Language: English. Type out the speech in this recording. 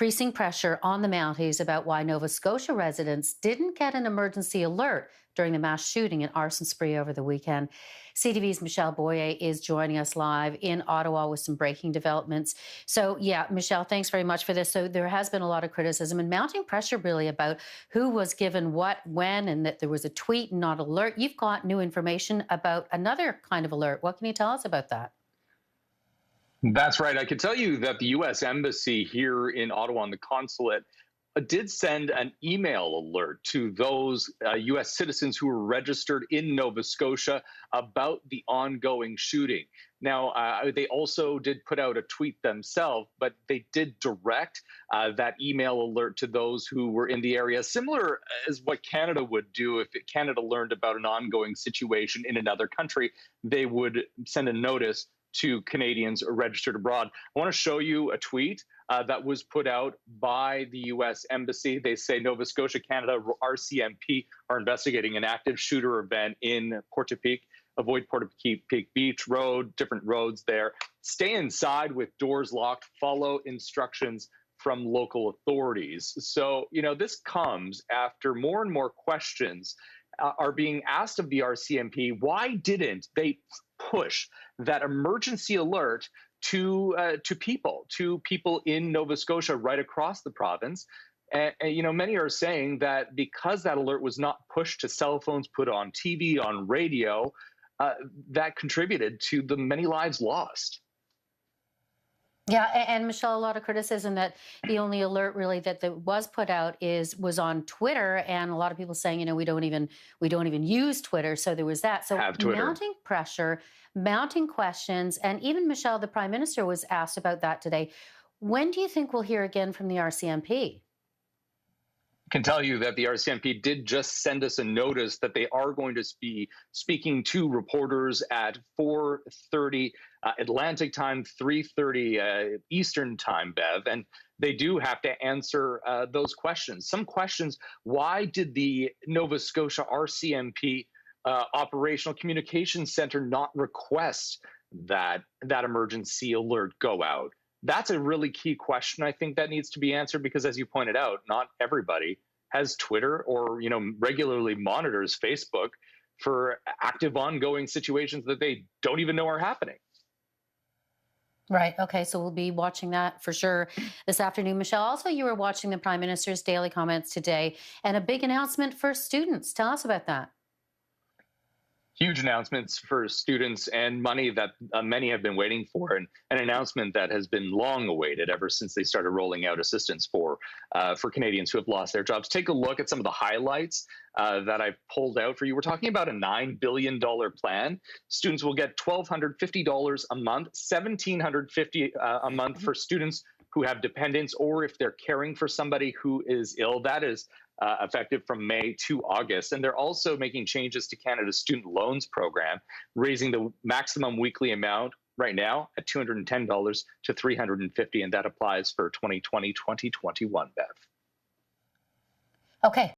increasing pressure on the Mounties about why Nova Scotia residents didn't get an emergency alert during the mass shooting and arson spree over the weekend. CTV's Michel Boyer is joining us live in Ottawa with some breaking developments. So, yeah, Michel, thanks very much for this. So there has been a lot of criticism and mounting pressure really about who was given what, when, and that there was a tweet and not alert. You've got new information about another kind of alert. What can you tell us about that? That's right. I can tell you that the U.S. Embassy here in Ottawa and the consulate did send an email alert to those U.S. citizens who were registered in Nova Scotia about the ongoing shooting. Now, they also did put out a tweet themselves, but they did direct that email alert to those who were in the area, similar as what Canada would do if Canada learned about an ongoing situation in another country. They would send a notice to Canadians registered abroad. I want to show you a tweet that was put out by the U.S. Embassy. They say Nova Scotia, Canada, RCMP are investigating an active shooter event in Portapique. Avoid Portapique Beach Road, different roads there. Stay inside with doors locked. Follow instructions from local authorities. So, this comes after more and more questions are being asked of the RCMP. Why didn't they push that emergency alert to people in Nova Scotia right across the province? And many are saying that because that alert was not pushed to cell phones, put on TV, on radio, that contributed to the many lives lost. Yeah, and Michelle, a lot of criticism that the only alert really that was put out was on Twitter, and a lot of people saying, we don't even use Twitter. So there was that. So Have Twitter. Mounting pressure, mounting questions, and even Michelle, the Prime Minister, was asked about that today. When do you think we'll hear again from the RCMP? Can tell you that the RCMP did just send us a notice that they are going to be speaking to reporters at 4:30 Atlantic time, 3:30 Eastern time, Bev, and they do have to answer those questions. Some questions: why did the Nova Scotia RCMP Operational Communications Center not request that emergency alert go out? That's a really key question, I think, that needs to be answered because, as you pointed out, not everybody has Twitter or, regularly monitors Facebook for active ongoing situations that they don't even know are happening. Right. Okay. So we'll be watching that for sure this afternoon. Michelle, also, you were watching the Prime Minister's daily comments today and a big announcement for students. Tell us about that. Huge announcements for students and money that many have been waiting for, and an announcement that has been long awaited ever since they started rolling out assistance for Canadians who have lost their jobs. Take a look at some of the highlights that I've pulled out for you. We're talking about a $9 billion plan. Students will get $1,250 a month, $1,750 a month for students who have dependents or if they're caring for somebody who is ill. That is effective from May to August. And they're also making changes to Canada's student loans program, raising the maximum weekly amount right now at $210 to $350, and that applies for 2020-2021, Bev. Okay.